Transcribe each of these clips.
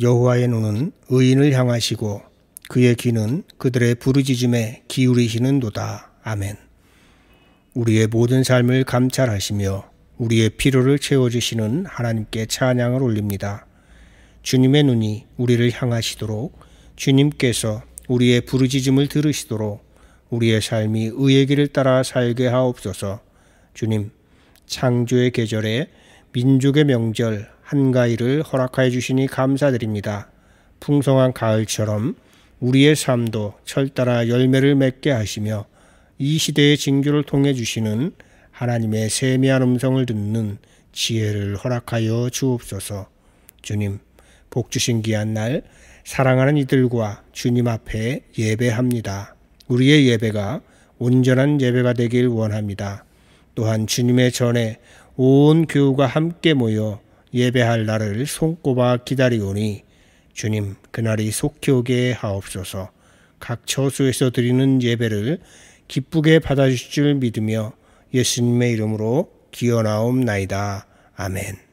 여호와의 눈은 의인을 향하시고 그의 귀는 그들의 부르짖음에 기울이시는도다. 아멘. 우리의 모든 삶을 감찰하시며 우리의 필요를 채워주시는 하나님께 찬양을 올립니다. 주님의 눈이 우리를 향하시도록, 주님께서 우리의 부르짖음을 들으시도록 우리의 삶이 의의 길을 따라 살게 하옵소서. 주님, 창조의 계절에 민족의 명절 한가위를 허락하여 주시니 감사드립니다. 풍성한 가을처럼 우리의 삶도 철따라 열매를 맺게 하시며 이 시대의 징조를 통해 주시는 하나님의 세미한 음성을 듣는 지혜를 허락하여 주옵소서. 주님, 복 주신 귀한 날 사랑하는 이들과 주님 앞에 예배합니다. 우리의 예배가 온전한 예배가 되길 원합니다. 또한 주님의 전에 온 교우가 함께 모여 예배할 날을 손꼽아 기다리오니 주님, 그날이 속히 오게 하옵소서. 각 처소에서 드리는 예배를 기쁘게 받아주실 줄 믿으며 예수님의 이름으로 기원하옵나이다. 아멘.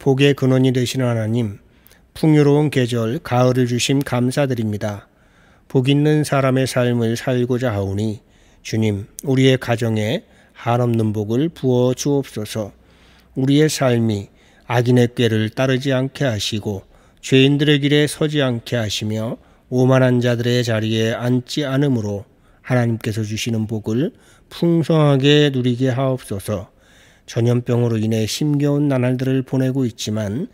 복의 근원이 되시는 하나님, 풍요로운 계절 가을을 주심 감사드립니다. 복 있는 사람의 삶을 살고자 하오니 주님, 우리의 가정에 한없는 복을 부어 주옵소서. 우리의 삶이 악인의 꾀를 따르지 않게 하시고 죄인들의 길에 서지 않게 하시며 오만한 자들의 자리에 앉지 않으므로 하나님께서 주시는 복을 풍성하게 누리게 하옵소서. 전염병으로 인해 힘겨운 나날들을 보내고 있지만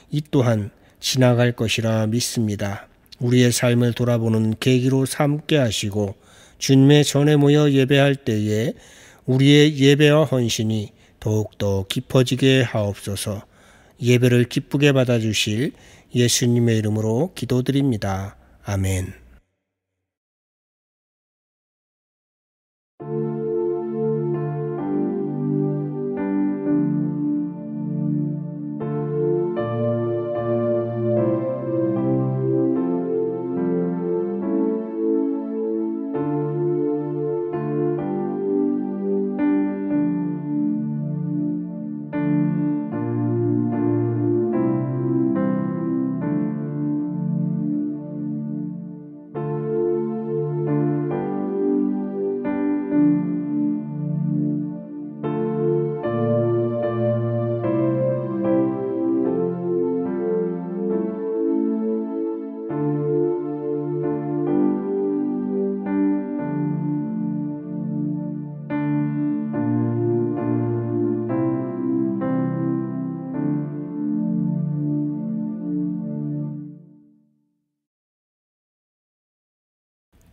이 또한 지나갈 것이라 믿습니다. 우리의 삶을 돌아보는 계기로 삼게 하시고 주님의 전에 모여 예배할 때에 우리의 예배와 헌신이 더욱더 깊어지게 하옵소서. 예배를 기쁘게 받아주실 예수님의 이름으로 기도드립니다. 아멘.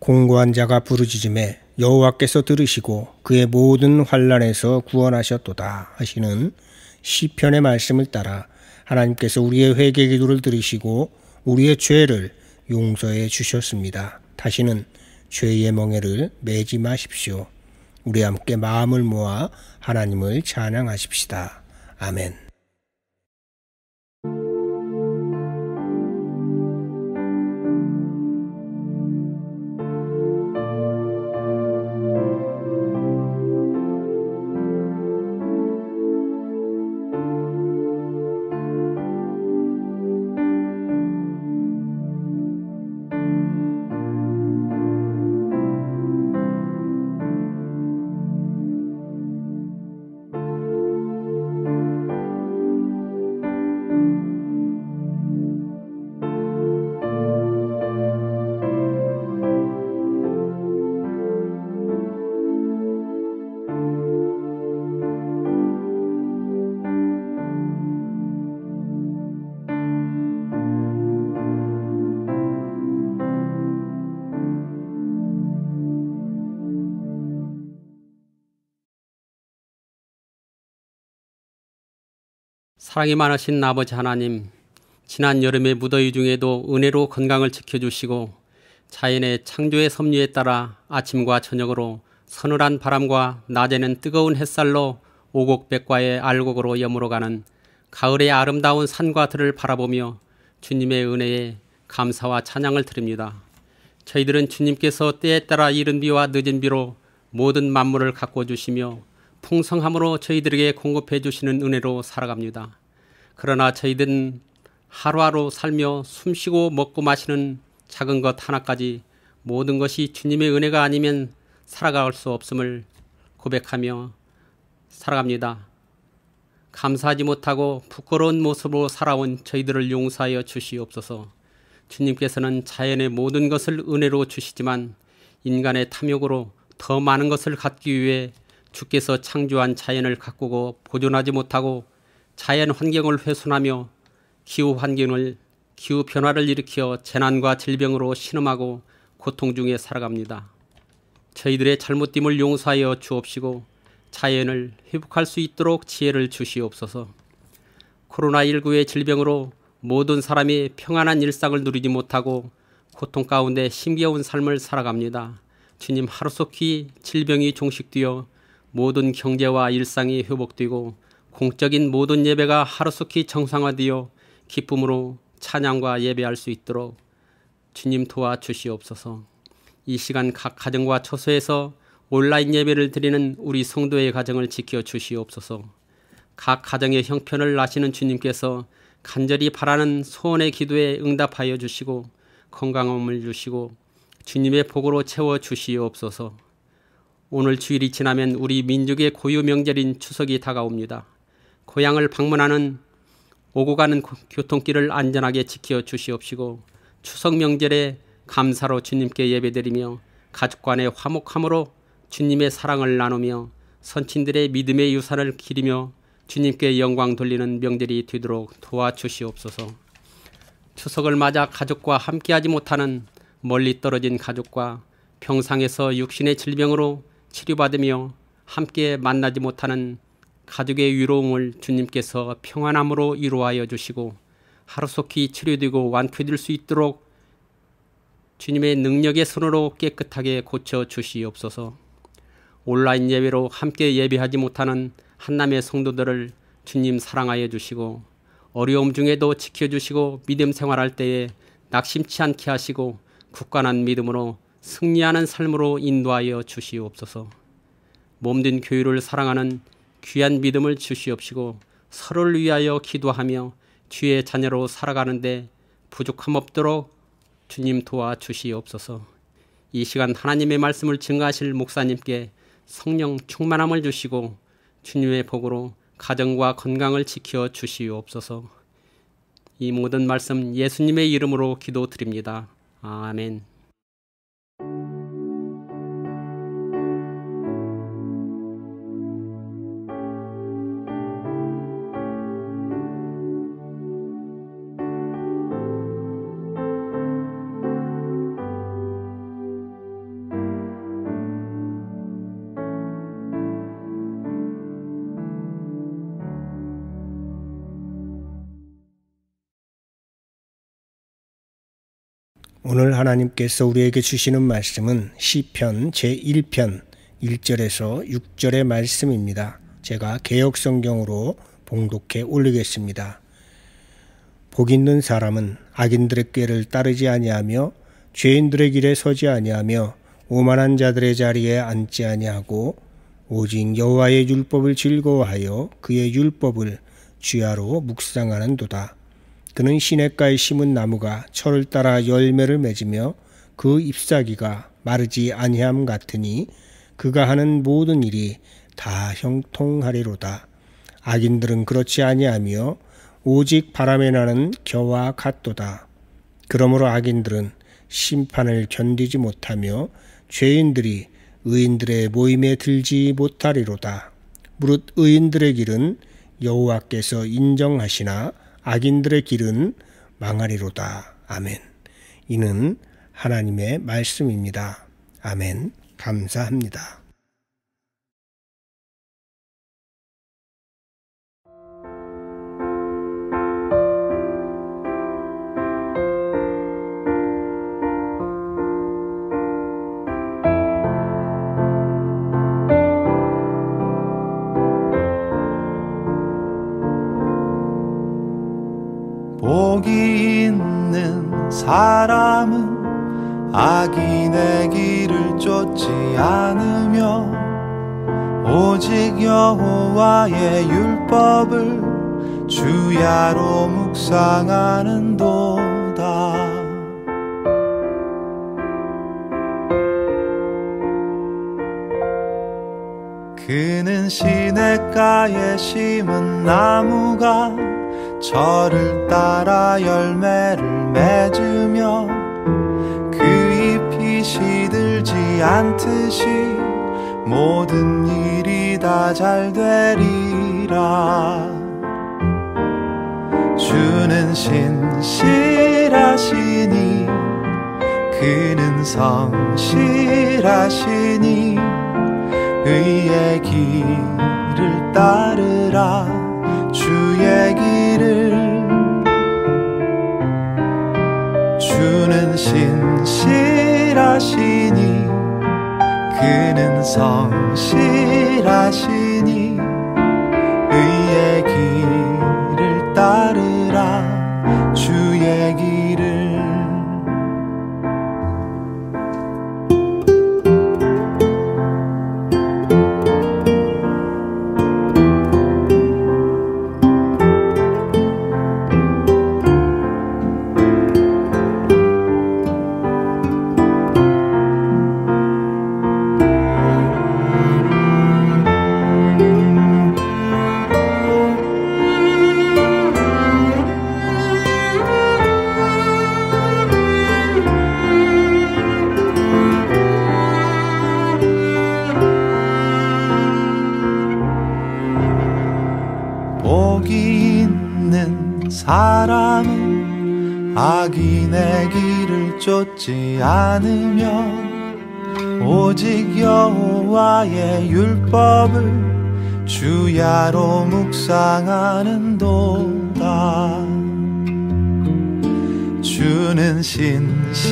공고한 자가 부르짖음에 여호와께서 들으시고 그의 모든 환난에서 구원하셨도다 하시는 시편의 말씀을 따라 하나님께서 우리의 회개 기도를 들으시고 우리의 죄를 용서해 주셨습니다. 다시는 죄의 멍에를 매지 마십시오. 우리 함께 마음을 모아 하나님을 찬양하십시다. 아멘. 사랑이 많으신 아버지 하나님, 지난 여름의 무더위 중에도 은혜로 건강을 지켜주시고 자연의 창조의 섭리에 따라 아침과 저녁으로 서늘한 바람과 낮에는 뜨거운 햇살로 오곡백과의 알곡으로 여물어가는 가을의 아름다운 산과 들을 바라보며 주님의 은혜에 감사와 찬양을 드립니다. 저희들은 주님께서 때에 따라 이른 비와 늦은 비로 모든 만물을 가꿔주시며 풍성함으로 저희들에게 공급해 주시는 은혜로 살아갑니다. 그러나 저희들은 하루하루 살며 숨쉬고 먹고 마시는 작은 것 하나까지 모든 것이 주님의 은혜가 아니면 살아갈 수 없음을 고백하며 살아갑니다. 감사하지 못하고 부끄러운 모습으로 살아온 저희들을 용서하여 주시옵소서. 주님께서는 자연의 모든 것을 은혜로 주시지만 인간의 탐욕으로 더 많은 것을 갖기 위해 주께서 창조한 자연을 가꾸고 보존하지 못하고 자연 환경을 훼손하며 기후 변화를 일으켜 재난과 질병으로 신음하고 고통 중에 살아갑니다. 저희들의 잘못됨을 용서하여 주옵시고 자연을 회복할 수 있도록 지혜를 주시옵소서. 코로나19의 질병으로 모든 사람이 평안한 일상을 누리지 못하고 고통 가운데 힘겨운 삶을 살아갑니다. 주님, 하루속히 질병이 종식되어 모든 경제와 일상이 회복되고 공적인 모든 예배가 하루속히 정상화되어 기쁨으로 찬양과 예배할 수 있도록 주님 도와주시옵소서. 이 시간 각 가정과 처소에서 온라인 예배를 드리는 우리 성도의 가정을 지켜주시옵소서. 각 가정의 형편을 아시는 주님께서 간절히 바라는 소원의 기도에 응답하여 주시고 건강함을 주시고 주님의 복으로 채워 주시옵소서. 오늘 주일이 지나면 우리 민족의 고유 명절인 추석이 다가옵니다. 고향을 방문하는 오고 가는 교통길을 안전하게 지켜 주시옵시고 추석 명절에 감사로 주님께 예배드리며 가족 간의 화목함으로 주님의 사랑을 나누며 선친들의 믿음의 유산을 기리며 주님께 영광 돌리는 명절이 되도록 도와주시옵소서. 추석을 맞아 가족과 함께하지 못하는 멀리 떨어진 가족과 병상에서 육신의 질병으로 치료받으며 함께 만나지 못하는 가족의 위로움을 주님께서 평안함으로 이루하여 주시고 하루속히 치료되고 완쾌될 수 있도록 주님의 능력의 손으로 깨끗하게 고쳐 주시옵소서. 온라인 예배로 함께 예배하지 못하는 한남의 성도들을 주님 사랑하여 주시고 어려움 중에도 지켜주시고 믿음 생활할 때에 낙심치 않게 하시고 굳건한 믿음으로 승리하는 삶으로 인도하여 주시옵소서. 몸된 교회를 사랑하는 귀한 믿음을 주시옵시고 서로를 위하여 기도하며 주의 자녀로 살아가는데 부족함 없도록 주님 도와주시옵소서. 이 시간 하나님의 말씀을 증거하실 목사님께 성령 충만함을 주시고 주님의 복으로 가정과 건강을 지켜 주시옵소서. 이 모든 말씀 예수님의 이름으로 기도드립니다. 아멘. 오늘 하나님께서 우리에게 주시는 말씀은 시편 제1편 1절에서 6절의 말씀입니다. 제가 개역성경으로 봉독해 올리겠습니다. 복 있는 사람은 악인들의 꾀를 따르지 아니하며 죄인들의 길에 서지 아니하며 오만한 자들의 자리에 앉지 아니하고 오직 여호와의 율법을 즐거워하여 그의 율법을 주야로 묵상하는도다. 그는 시냇가에 심은 나무가 철을 따라 열매를 맺으며 그 잎사귀가 마르지 아니함 같으니 그가 하는 모든 일이 다 형통하리로다. 악인들은 그렇지 아니하며 오직 바람에 나는 겨와 같도다. 그러므로 악인들은 심판을 견디지 못하며 죄인들이 의인들의 모임에 들지 못하리로다. 무릇 의인들의 길은 여호와께서 인정하시나 악인들의 길은 망하리로다. 아멘. 이는 하나님의 말씀입니다. 아멘. 감사합니다. 복이 있는 사람은 악인의 길을 쫓지 않으며 오직 여호와의 율법을 주야로 묵상하는도다. 그는 시냇가에 심은 나무가 철을 따라 열매를 맺으며 그 잎이 시들지 않듯이 모든 일이 다 잘 되리라. 주는 신실하시니 그는 성실하시니 의의 길을 따르라. 주의 길을 주는 신실하시니 그는 성실하시니 의의 길을 따르라. 주의 길을 사람은 악인의 길을 쫓지 않으면 오직 여호와의 율법을 주야로 묵상하는도다. 주는 신실하시니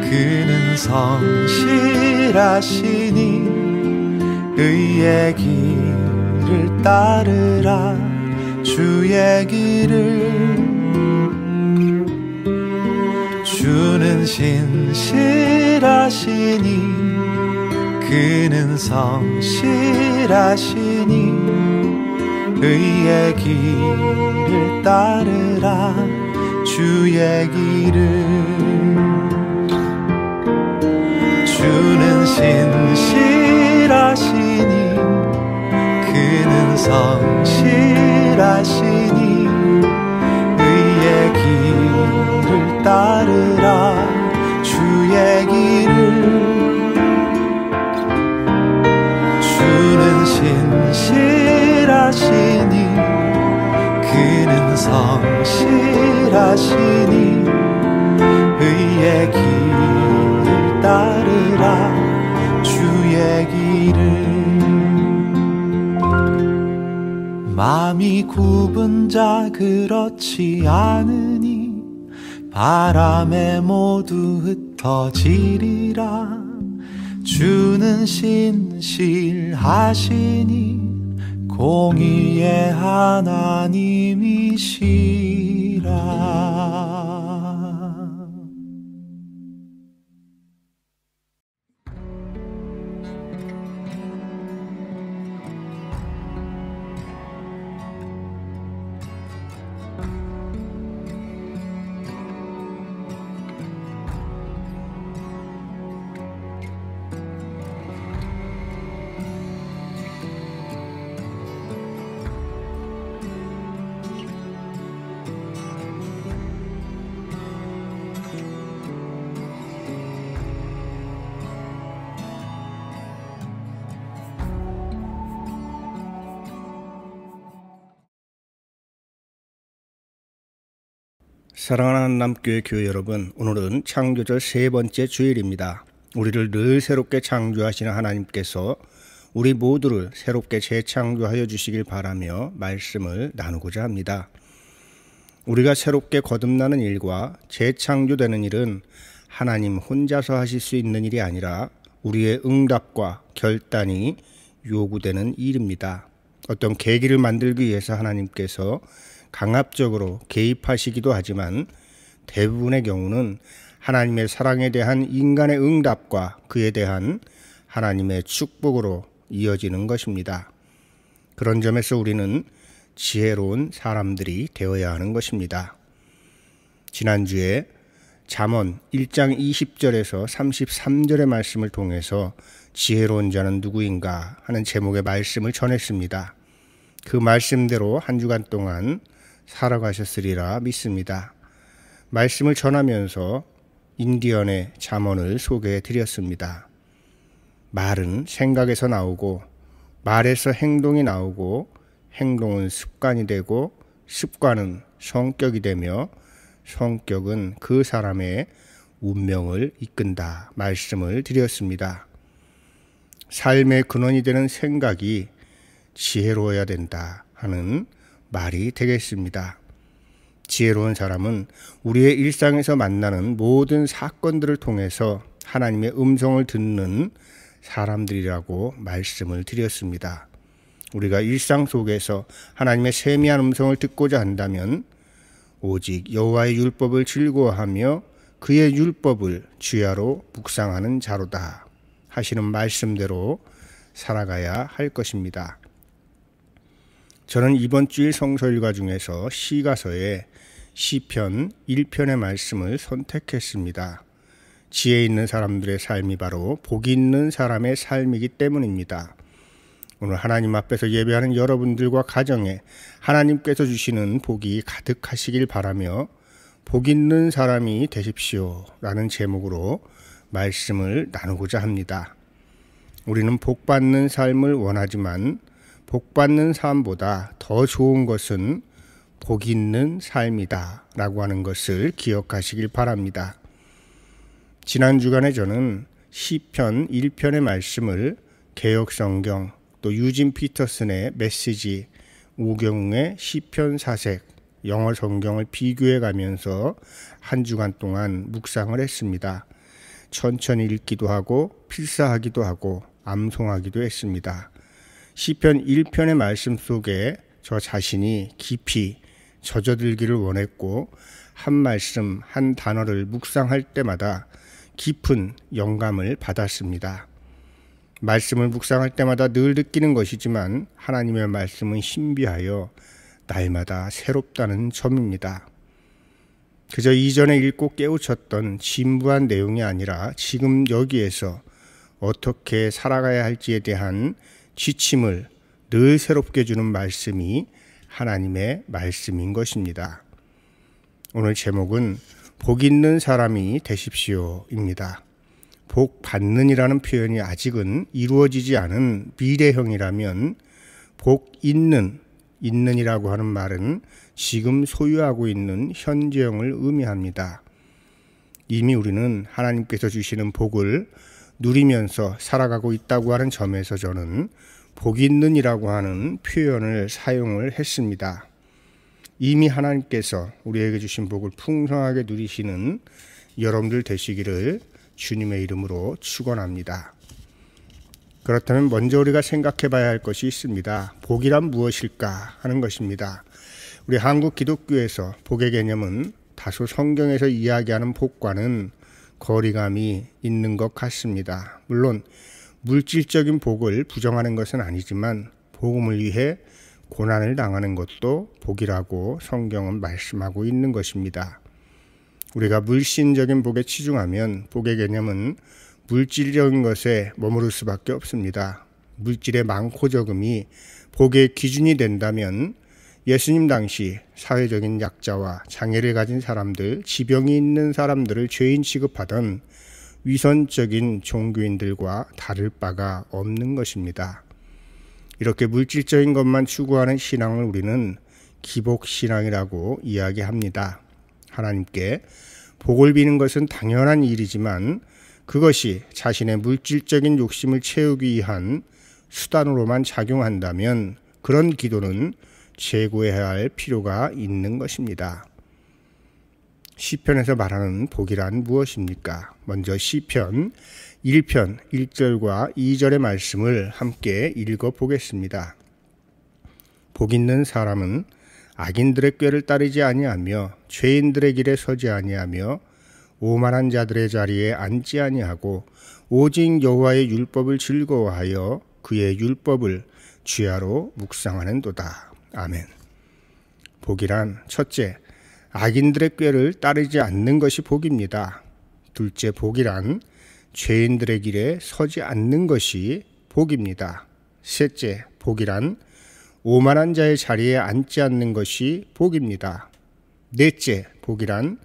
그는 성실하시니 의의 길을 따르라. 주의 길을. 주는 신실하시니 그는 성실하시니 의의 길을 따르라. 주의 길을. 주는 신실하시니 그는 성실하시니 의의 길을 따르라. 주의 길을. 주는 신실하시니 그는 성실하시니 의의 길을 따르라. 주의 길을. 마음이 굽은 자 그렇지 않으니 바람에 모두 흩어지리라. 주는 신실하시니 공의의 하나님이시라. 사랑하는 남교회 교회 여러분, 오늘은 창조절 세 번째 주일입니다. 우리를 늘 새롭게 창조하시는 하나님께서 우리 모두를 새롭게 재창조하여 주시길 바라며 말씀을 나누고자 합니다. 우리가 새롭게 거듭나는 일과 재창조되는 일은 하나님 혼자서 하실 수 있는 일이 아니라 우리의 응답과 결단이 요구되는 일입니다. 어떤 계기를 만들기 위해서 하나님께서 강압적으로 개입하시기도 하지만 대부분의 경우는 하나님의 사랑에 대한 인간의 응답과 그에 대한 하나님의 축복으로 이어지는 것입니다. 그런 점에서 우리는 지혜로운 사람들이 되어야 하는 것입니다. 지난주에 잠언 1장 20절에서 33절의 말씀을 통해서 지혜로운 자는 누구인가 하는 제목의 말씀을 전했습니다. 그 말씀대로 한 주간 동안 살아가셨으리라 믿습니다. 말씀을 전하면서 인디언의 잠언을 소개해 드렸습니다. 말은 생각에서 나오고 말에서 행동이 나오고 행동은 습관이 되고 습관은 성격이 되며 성격은 그 사람의 운명을 이끈다 말씀을 드렸습니다. 삶의 근원이 되는 생각이 지혜로워야 된다 하는 말이 되겠습니다. 지혜로운 사람은 우리의 일상에서 만나는 모든 사건들을 통해서 하나님의 음성을 듣는 사람들이라고 말씀을 드렸습니다. 우리가 일상 속에서 하나님의 세미한 음성을 듣고자 한다면 오직 여호와의 율법을 즐거워하며 그의 율법을 주야로 묵상하는 자로다 하시는 말씀대로 살아가야 할 것입니다. 저는 이번 주일 성서일과 중에서 시가서의 시편 1편의 말씀을 선택했습니다. 지혜 있는 사람들의 삶이 바로 복 있는 사람의 삶이기 때문입니다. 오늘 하나님 앞에서 예배하는 여러분들과 가정에 하나님께서 주시는 복이 가득하시길 바라며 복 있는 사람이 되십시오 라는 제목으로 말씀을 나누고자 합니다. 우리는 복 받는 삶을 원하지만 복받는 삶보다 더 좋은 것은 복 있는 삶이다 라고 하는 것을 기억하시길 바랍니다. 지난 주간에 저는 시편 1편의 말씀을 개역성경 또 유진 피터슨의 메시지 오경웅의 시편 사색 영어 성경을 비교해 가면서 한 주간 동안 묵상을 했습니다. 천천히 읽기도 하고 필사하기도 하고 암송하기도 했습니다. 시편 1편의 말씀 속에 저 자신이 깊이 젖어들기를 원했고 한 말씀 한 단어를 묵상할 때마다 깊은 영감을 받았습니다. 말씀을 묵상할 때마다 늘 느끼는 것이지만 하나님의 말씀은 신비하여 날마다 새롭다는 점입니다. 그저 이전에 읽고 깨우쳤던 진부한 내용이 아니라 지금 여기에서 어떻게 살아가야 할지에 대한 지침을 늘 새롭게 주는 말씀이 하나님의 말씀인 것입니다. 오늘 제목은 복 있는 사람이 되십시오입니다. 복 받는이라는 표현이 아직은 이루어지지 않은 미래형이라면 복 있는이라고 하는 말은 지금 소유하고 있는 현재형을 의미합니다. 이미 우리는 하나님께서 주시는 복을 누리면서 살아가고 있다고 하는 점에서 저는 복 있는이라고 하는 표현을 사용을 했습니다. 이미 하나님께서 우리에게 주신 복을 풍성하게 누리시는 여러분들 되시기를 주님의 이름으로 축원합니다. 그렇다면 먼저 우리가 생각해 봐야 할 것이 있습니다. 복이란 무엇일까 하는 것입니다. 우리 한국 기독교에서 복의 개념은 다소 성경에서 이야기하는 복과는 거리감이 있는 것 같습니다. 물론 물질적인 복을 부정하는 것은 아니지만 복음을 위해 고난을 당하는 것도 복이라고 성경은 말씀하고 있는 것입니다. 우리가 물신적인 복에 치중하면 복의 개념은 물질적인 것에 머무를 수밖에 없습니다. 물질의 많고 적음이 복의 기준이 된다면 예수님 당시 사회적인 약자와 장애를 가진 사람들, 지병이 있는 사람들을 죄인 취급하던 위선적인 종교인들과 다를 바가 없는 것입니다. 이렇게 물질적인 것만 추구하는 신앙을 우리는 기복신앙이라고 이야기합니다. 하나님께 복을 비는 것은 당연한 일이지만 그것이 자신의 물질적인 욕심을 채우기 위한 수단으로만 작용한다면 그런 기도는 재고해야 할 필요가 있는 것입니다. 시편에서 말하는 복이란 무엇입니까? 먼저 시편 1편 1절과 2절의 말씀을 함께 읽어보겠습니다. 복 있는 사람은 악인들의 꾀를 따르지 아니하며 죄인들의 길에 서지 아니하며 오만한 자들의 자리에 앉지 아니하고 오직 여호와의 율법을 즐거워하여 그의 율법을 주야로 묵상하는도다. 아멘. 복이란 첫째, 악인들의 꾀를 따르지 않는 것이 복입니다. 둘째, 복이란 죄인들의 길에 서지 않는 것이 복입니다. 셋째, 복이란 오만한 자의 자리에 앉지 않는 것이 복입니다. 넷째, 복이란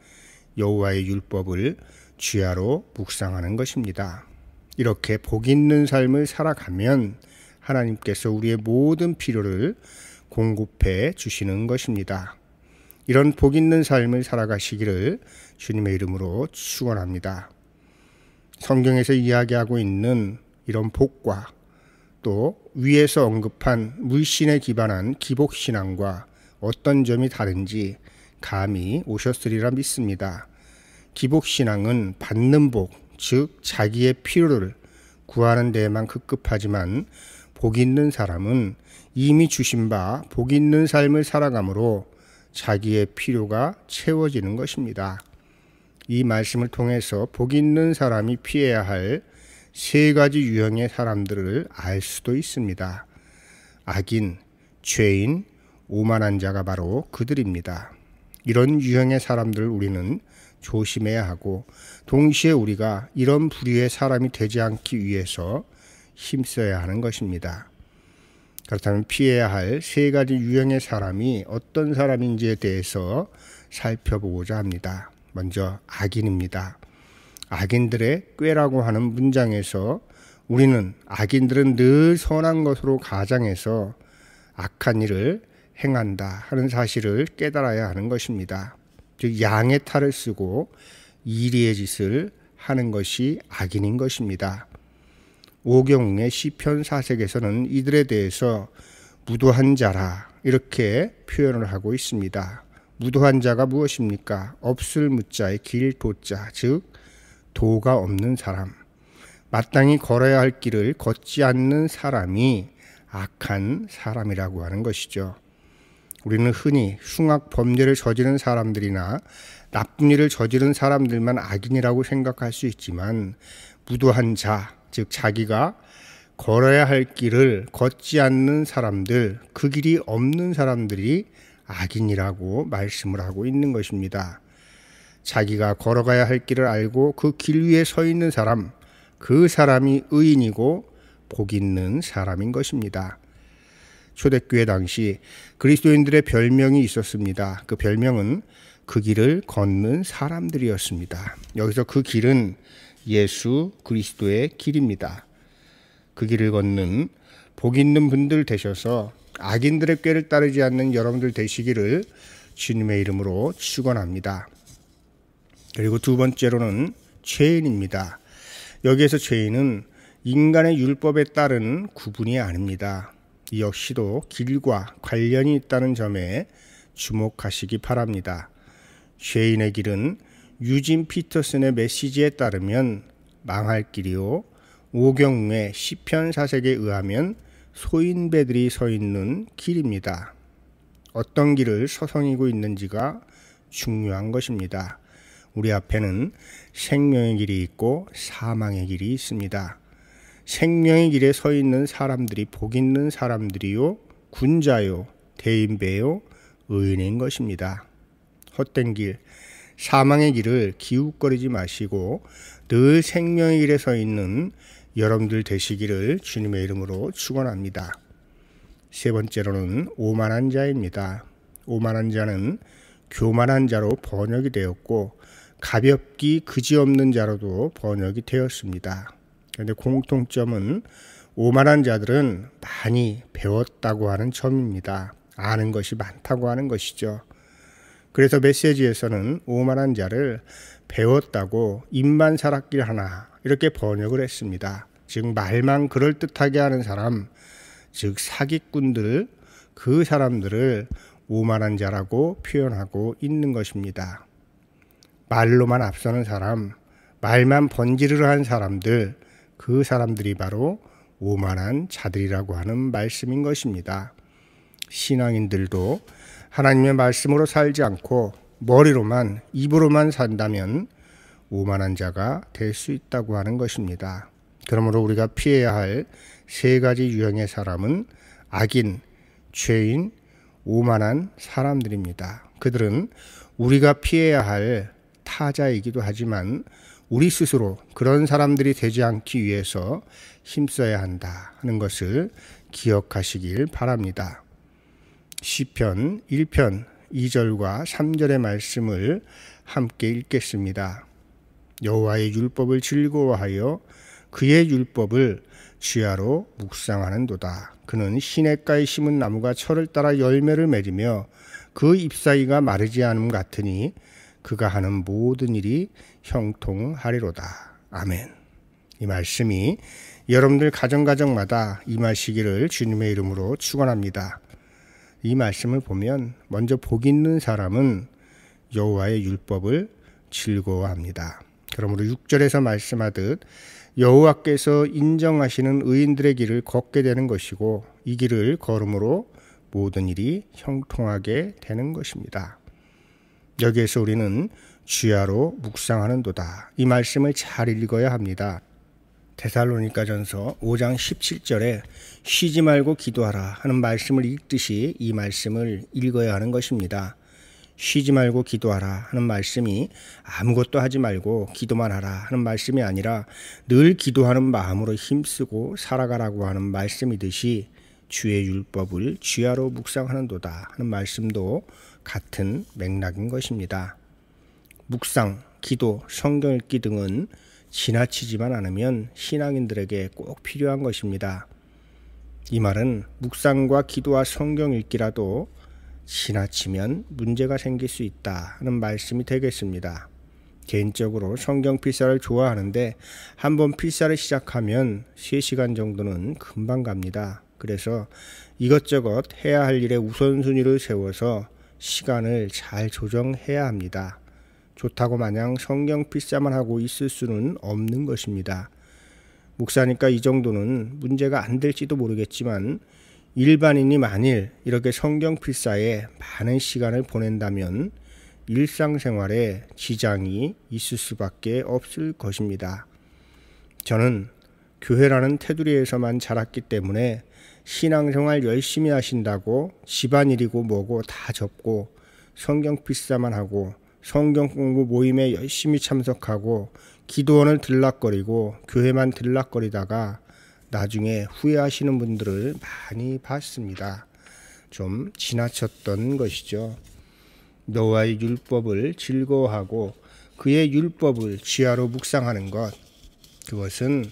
여호와의 율법을 주야로 묵상하는 것입니다. 이렇게 복 있는 삶을 살아가면 하나님께서 우리의 모든 필요를 공급해 주시는 것입니다. 이런 복 있는 삶을 살아가시기를 주님의 이름으로 축원합니다. 성경에서 이야기하고 있는 이런 복과 또 위에서 언급한 물신에 기반한 기복신앙과 어떤 점이 다른지 감이 오셨으리라 믿습니다. 기복신앙은 받는 복, 즉 자기의 필요를 구하는 데에만 급급하지만 복 있는 사람은 이미 주신 바 복 있는 삶을 살아가므로 자기의 필요가 채워지는 것입니다. 이 말씀을 통해서 복 있는 사람이 피해야 할 세 가지 유형의 사람들을 알 수도 있습니다. 악인, 죄인, 오만한 자가 바로 그들입니다. 이런 유형의 사람들을 우리는 조심해야 하고 동시에 우리가 이런 부류의 사람이 되지 않기 위해서 힘써야 하는 것입니다. 그렇다면 피해야 할 세 가지 유형의 사람이 어떤 사람인지에 대해서 살펴보고자 합니다. 먼저 악인입니다. 악인들의 꾀라고 하는 문장에서 우리는 악인들은 늘 선한 것으로 가장해서 악한 일을 행한다 하는 사실을 깨달아야 하는 것입니다. 즉 양의 탈을 쓰고 이리의 짓을 하는 것이 악인인 것입니다. 오경웅의 시편 4색에서는 이들에 대해서 무도한 자라 이렇게 표현을 하고 있습니다. 무도한 자가 무엇입니까? 없을 무자의 길 도자, 즉 도가 없는 사람, 마땅히 걸어야 할 길을 걷지 않는 사람이 악한 사람이라고 하는 것이죠. 우리는 흔히 흉악 범죄를 저지른 사람들이나 나쁜 일을 저지른 사람들만 악인이라고 생각할 수 있지만 무도한 자, 즉 자기가 걸어야 할 길을 걷지 않는 사람들, 그 길이 없는 사람들이 악인이라고 말씀을 하고 있는 것입니다. 자기가 걸어가야 할 길을 알고 그 길 위에 서 있는 사람, 그 사람이 의인이고 복 있는 사람인 것입니다. 초대교회 당시 그리스도인들의 별명이 있었습니다. 그 별명은 그 길을 걷는 사람들이었습니다. 여기서 그 길은 예수 그리스도의 길입니다. 그 길을 걷는 복 있는 분들 되셔서 악인들의 꾀를 따르지 않는 여러분들 되시기를 주님의 이름으로 축원합니다. 그리고 두 번째로는 죄인입니다. 여기에서 죄인은 인간의 율법에 따른 구분이 아닙니다. 이 역시도 길과 관련이 있다는 점에 주목하시기 바랍니다. 죄인의 길은 유진 피터슨의 메시지에 따르면 망할 길이요, 오경웅의 시편 4색에 의하면 소인배들이 서 있는 길입니다. 어떤 길을 서성이고 있는지가 중요한 것입니다. 우리 앞에는 생명의 길이 있고 사망의 길이 있습니다. 생명의 길에 서 있는 사람들이 복 있는 사람들이요, 군자요, 대인배요, 의인인 것입니다. 헛된 길, 사망의 길을 기웃거리지 마시고 늘 생명의 길에 서 있는 여러분들 되시기를 주님의 이름으로 축원합니다. 세 번째로는 오만한 자입니다. 오만한 자는 교만한 자로 번역이 되었고 가볍기 그지없는 자로도 번역이 되었습니다. 그런데 공통점은 오만한 자들은 많이 배웠다고 하는 점입니다. 아는 것이 많다고 하는 것이죠. 그래서 메시지에서는 오만한 자를 배웠다고 입만 살았길 하나 이렇게 번역을 했습니다. 즉 말만 그럴듯하게 하는 사람, 즉 사기꾼들, 그 사람들을 오만한 자라고 표현하고 있는 것입니다. 말로만 앞서는 사람, 말만 번지르르한 사람들, 그 사람들이 바로 오만한 자들이라고 하는 말씀인 것입니다. 신앙인들도 하나님의 말씀으로 살지 않고 머리로만, 입으로만 산다면 오만한 자가 될 수 있다고 하는 것입니다. 그러므로 우리가 피해야 할 세 가지 유형의 사람은 악인, 죄인, 오만한 사람들입니다. 그들은 우리가 피해야 할 타자이기도 하지만 우리 스스로 그런 사람들이 되지 않기 위해서 힘써야 한다 하는 것을 기억하시길 바랍니다. 시편 1편 2절과 3절의 말씀을 함께 읽겠습니다. 여호와의 율법을 즐거워하여 그의 율법을 주야로 묵상하는도다. 그는 시냇가에 심은 나무가 철을 따라 열매를 맺으며 그 잎사귀가 마르지 않음 같으니 그가 하는 모든 일이 형통하리로다. 아멘. 이 말씀이 여러분들 가정마다 임하시기를 주님의 이름으로 축원합니다. 이 말씀을 보면 먼저 복 있는 사람은 여호와의 율법을 즐거워합니다. 그러므로 6절에서 말씀하듯 여호와께서 인정하시는 의인들의 길을 걷게 되는 것이고 이 길을 걸음으로 모든 일이 형통하게 되는 것입니다. 여기에서 우리는 주야로 묵상하는도다. 이 말씀을 잘 읽어야 합니다. 데살로니가전서 5장 17절에 쉬지 말고 기도하라 하는 말씀을 읽듯이 이 말씀을 읽어야 하는 것입니다. 쉬지 말고 기도하라 하는 말씀이 아무것도 하지 말고 기도만 하라 하는 말씀이 아니라 늘 기도하는 마음으로 힘쓰고 살아가라고 하는 말씀이듯이 주의 율법을 주야로 묵상하는도다 하는 말씀도 같은 맥락인 것입니다. 묵상, 기도, 성경 읽기 등은 지나치지만 않으면 신앙인들에게 꼭 필요한 것입니다. 이 말은 묵상과 기도와 성경 읽기라도 지나치면 문제가 생길 수 있다 하는 말씀이 되겠습니다. 개인적으로 성경 필사를 좋아하는데 한번 필사를 시작하면 3시간 정도는 금방 갑니다. 그래서 이것저것 해야 할 일에 우선순위를 세워서 시간을 잘 조정해야 합니다. 좋다고 마냥 성경 필사만 하고 있을 수는 없는 것입니다. 목사니까 이 정도는 문제가 안 될지도 모르겠지만 일반인이 만일 이렇게 성경 필사에 많은 시간을 보낸다면 일상생활에 지장이 있을 수밖에 없을 것입니다. 저는 교회라는 테두리에서만 자랐기 때문에 신앙생활 열심히 하신다고 집안일이고 뭐고 다 접고 성경 필사만 하고 성경 공부 모임에 열심히 참석하고 기도원을 들락거리고 교회만 들락거리다가 나중에 후회하시는 분들을 많이 봤습니다. 좀 지나쳤던 것이죠. 노아의 율법을 즐거워하고 그의 율법을 지하로 묵상하는 것, 그것은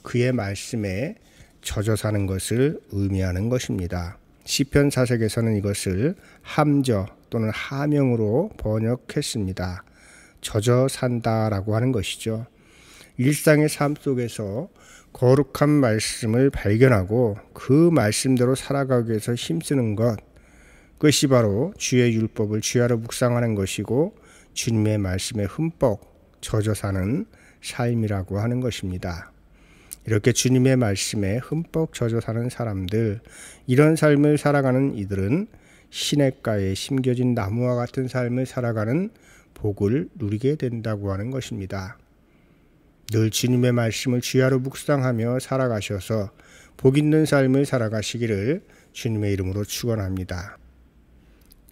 그의 말씀에 젖어 사는 것을 의미하는 것입니다. 시편 4색에서는 이것을 함저 또는 하명으로 번역했습니다. 젖어 산다라고 하는 것이죠. 일상의 삶 속에서 거룩한 말씀을 발견하고 그 말씀대로 살아가기 위해서 힘쓰는 것, 그것이 바로 주의 율법을 주야로 묵상하는 것이고 주님의 말씀에 흠뻑 젖어 사는 삶이라고 하는 것입니다. 이렇게 주님의 말씀에 흠뻑 젖어 사는 사람들, 이런 삶을 살아가는 이들은 시냇가에 심겨진 나무와 같은 삶을 살아가는 복을 누리게 된다고 하는 것입니다. 늘 주님의 말씀을 주야로 묵상하며 살아가셔서 복 있는 삶을 살아가시기를 주님의 이름으로 축원합니다.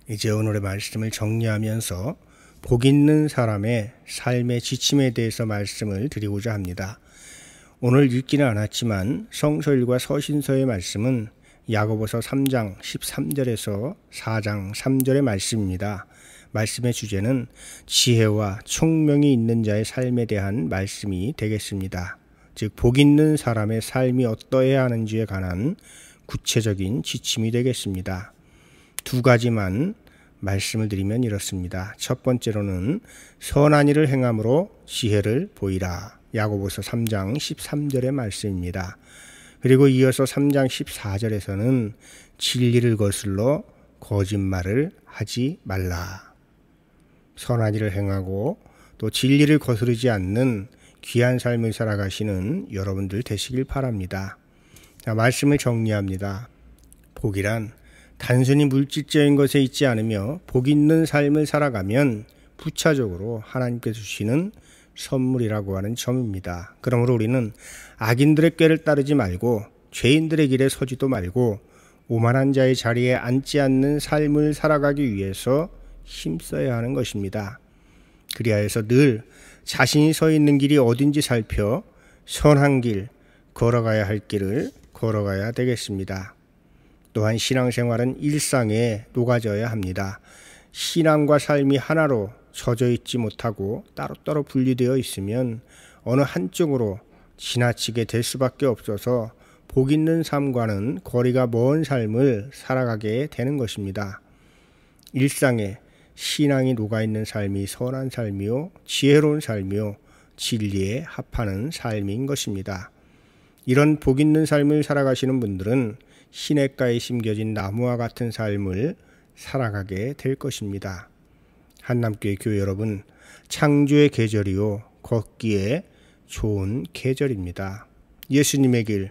이제 오늘의 말씀을 정리하면서 복 있는 사람의 삶의 지침에 대해서 말씀을 드리고자 합니다. 오늘 읽지는 않았지만 성서일과 서신서의 말씀은 야고보서 3장 13절에서 4장 3절의 말씀입니다. 말씀의 주제는 지혜와 총명이 있는 자의 삶에 대한 말씀이 되겠습니다. 즉 복 있는 사람의 삶이 어떠해야 하는지에 관한 구체적인 지침이 되겠습니다. 2가지만 말씀을 드리면 이렇습니다. 첫 번째로는 선한 일을 행함으로 지혜를 보이라. 야고보서 3장 13절의 말씀입니다. 그리고 이어서 3장 14절에서는 진리를 거슬러 거짓말을 하지 말라. 선한 일을 행하고 또 진리를 거스르지 않는 귀한 삶을 살아가시는 여러분들 되시길 바랍니다. 자, 말씀을 정리합니다. 복이란 단순히 물질적인 것에 있지 않으며 복 있는 삶을 살아가면 부차적으로 하나님께서 주시는 선물이라고 하는 점입니다. 그러므로 우리는 악인들의 꾀를 따르지 말고 죄인들의 길에 서지도 말고 오만한 자의 자리에 앉지 않는 삶을 살아가기 위해서 힘써야 하는 것입니다. 그리하여서 늘 자신이 서 있는 길이 어딘지 살펴 선한 길, 걸어가야 할 길을 걸어가야 되겠습니다. 또한 신앙생활은 일상에 녹아져야 합니다. 신앙과 삶이 하나로 젖어 있지 못하고 따로따로 분리되어 있으면 어느 한쪽으로 지나치게 될 수밖에 없어서 복 있는 삶과는 거리가 먼 삶을 살아가게 되는 것입니다. 일상에 신앙이 녹아있는 삶이 선한 삶이요 지혜로운 삶이요 진리에 합하는 삶인 것입니다. 이런 복 있는 삶을 살아가시는 분들은 시냇가에 심겨진 나무와 같은 삶을 살아가게 될 것입니다. 한남교회 교회 여러분, 창조의 계절이요 걷기에 좋은 계절입니다. 예수님의 길,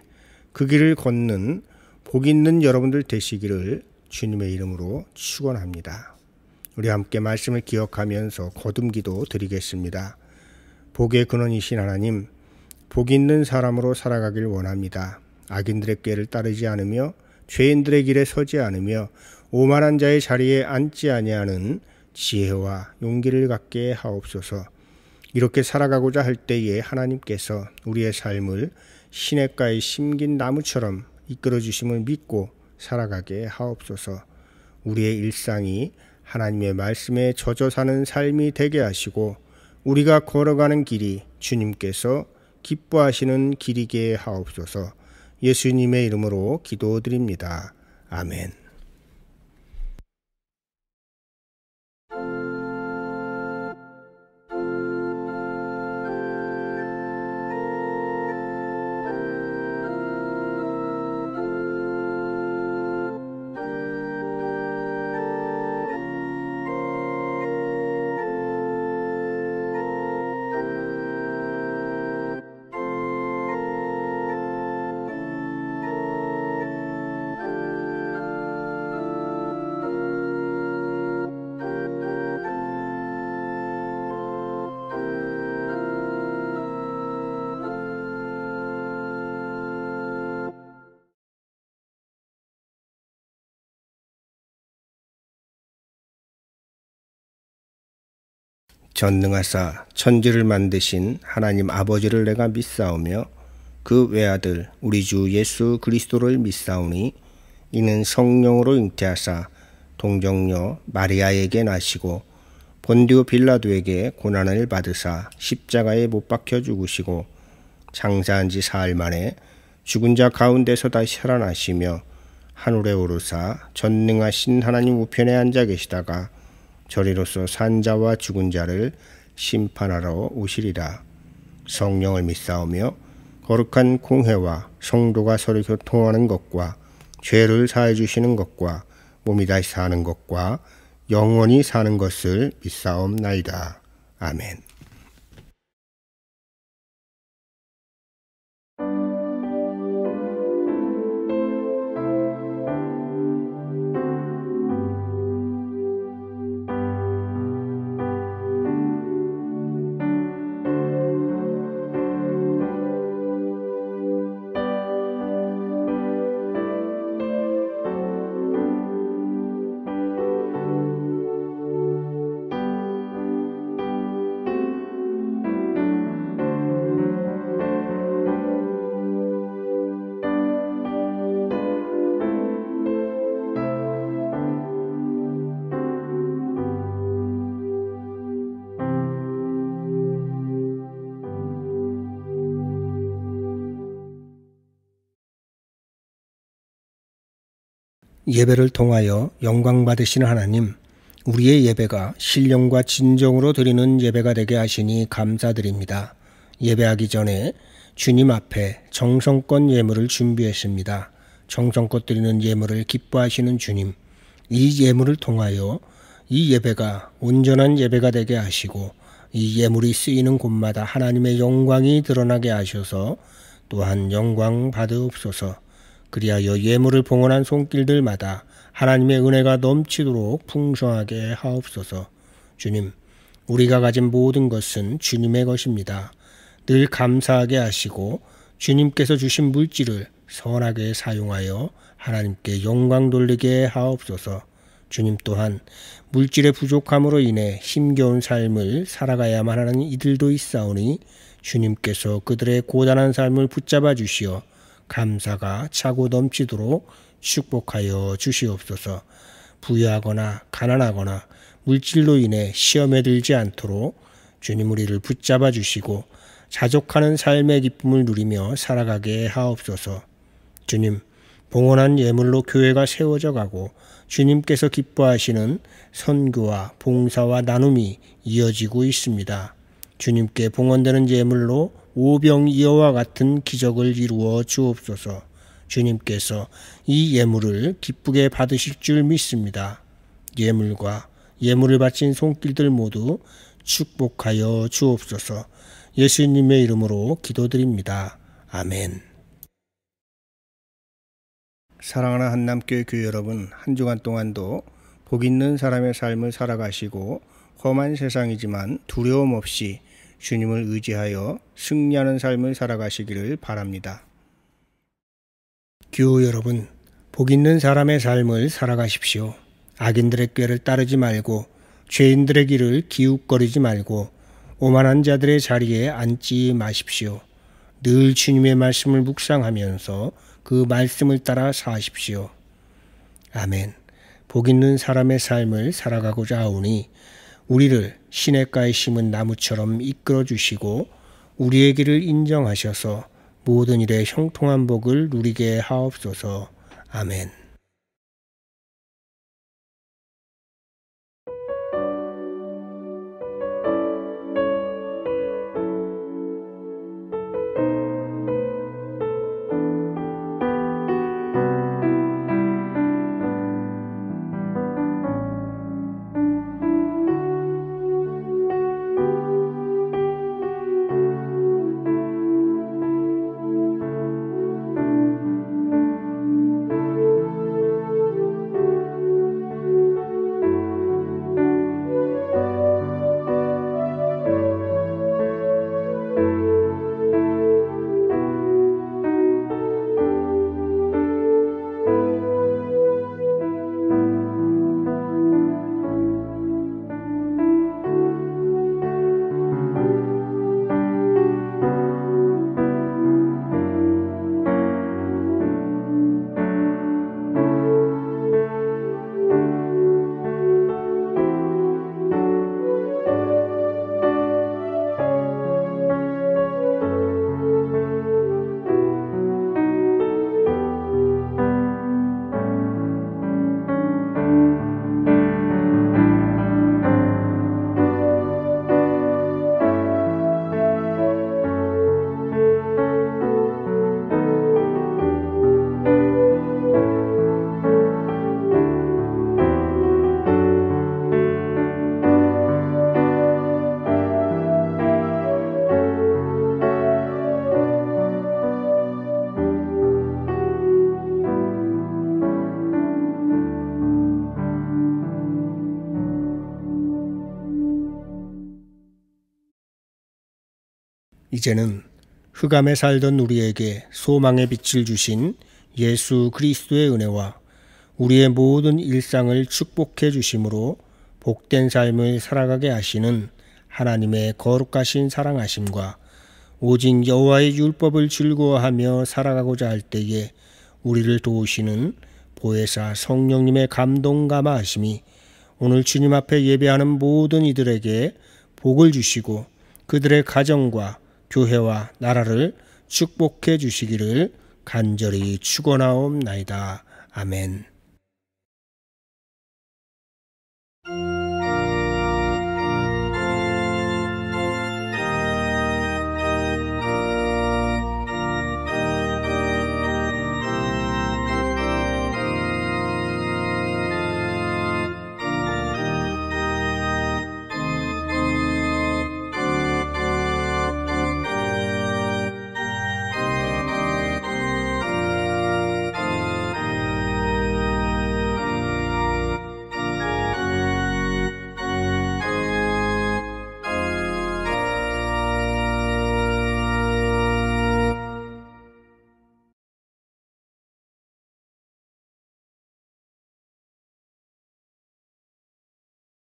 그 길을 걷는 복 있는 여러분들 되시기를 주님의 이름으로 축원합니다. 우리 함께 말씀을 기억하면서 거듭기도 드리겠습니다. 복의 근원이신 하나님, 복 있는 사람으로 살아가길 원합니다. 악인들의 꾀를 따르지 않으며 죄인들의 길에 서지 않으며 오만한 자의 자리에 앉지 아니하는 지혜와 용기를 갖게 하옵소서. 이렇게 살아가고자 할 때에 하나님께서 우리의 삶을 시냇가에 심긴 나무처럼 이끌어 주심을 믿고 살아가게 하옵소서. 우리의 일상이 하나님의 말씀에 젖어 사는 삶이 되게 하시고 우리가 걸어가는 길이 주님께서 기뻐하시는 길이게 하옵소서. 예수님의 이름으로 기도드립니다. 아멘. 전능하사 천지를 만드신 하나님 아버지를 내가 믿사오며 그 외아들 우리 주 예수 그리스도를 믿사오니 이는 성령으로 잉태하사 동정녀 마리아에게 나시고 본디오 빌라도에게 고난을 받으사 십자가에 못 박혀 죽으시고 장사한 지 사흘 만에 죽은 자 가운데서 다시 살아나시며 하늘에 오르사 전능하신 하나님 우편에 앉아 계시다가 저리로서 산자와 죽은 자를 심판하러 오시리라. 성령을 믿사오며 거룩한 공회와 성도가 서로 교통하는 것과 죄를 사해 주시는 것과 몸이 다시 사는 것과 영원히 사는 것을 믿사옵나이다. 아멘. 예배를 통하여 영광 받으시는 하나님, 우리의 예배가 신령과 진정으로 드리는 예배가 되게 하시니 감사드립니다. 예배하기 전에 주님 앞에 정성껏 예물을 준비했습니다. 정성껏 드리는 예물을 기뻐하시는 주님, 이 예물을 통하여 이 예배가 온전한 예배가 되게 하시고 이 예물이 쓰이는 곳마다 하나님의 영광이 드러나게 하셔서 또한 영광 받으옵소서. 그리하여 예물을 봉헌한 손길들마다 하나님의 은혜가 넘치도록 풍성하게 하옵소서. 주님, 우리가 가진 모든 것은 주님의 것입니다. 늘 감사하게 하시고 주님께서 주신 물질을 선하게 사용하여 하나님께 영광 돌리게 하옵소서. 주님 또한 물질의 부족함으로 인해 힘겨운 삶을 살아가야만 하는 이들도 있사오니 주님께서 그들의 고단한 삶을 붙잡아 주시어 감사가 차고 넘치도록 축복하여 주시옵소서. 부유하거나 가난하거나 물질로 인해 시험에 들지 않도록 주님 우리를 붙잡아 주시고 자족하는 삶의 기쁨을 누리며 살아가게 하옵소서. 주님, 봉헌한 예물로 교회가 세워져 가고 주님께서 기뻐하시는 선교와 봉사와 나눔이 이어지고 있습니다. 주님께 봉헌되는 예물로 오병이어와 같은 기적을 이루어 주옵소서. 주님께서 이 예물을 기쁘게 받으실 줄 믿습니다. 예물과 예물을 바친 손길들 모두 축복하여 주옵소서. 예수님의 이름으로 기도드립니다. 아멘. 사랑하는 한남교회 교회 여러분, 한 주간 동안도 복 있는 사람의 삶을 살아가시고 험한 세상이지만 두려움 없이 주님을 의지하여 승리하는 삶을 살아가시기를 바랍니다. 교우 여러분, 복 있는 사람의 삶을 살아가십시오. 악인들의 꾀를 따르지 말고 죄인들의 길을 기웃거리지 말고 오만한 자들의 자리에 앉지 마십시오. 늘 주님의 말씀을 묵상하면서 그 말씀을 따라 사십시오. 아멘. 복 있는 사람의 삶을 살아가고자 하오니 우리를 시냇가에 심은 나무처럼 이끌어 주시고 우리의 길을 인정하셔서 모든 일에 형통한 복을 누리게 하옵소서. 아멘. 이제는 흑암에 살던 우리에게 소망의 빛을 주신 예수 그리스도의 은혜와 우리의 모든 일상을 축복해 주심으로 복된 삶을 살아가게 하시는 하나님의 거룩하신 사랑하심과 오직 여호와의 율법을 즐거워하며 살아가고자 할 때에 우리를 도우시는 보혜사 성령님의 감동 감화하심이 오늘 주님 앞에 예배하는 모든 이들에게 복을 주시고 그들의 가정과 교회와 나라를 축복해 주시기를 간절히 축원하옵나이다. 아멘.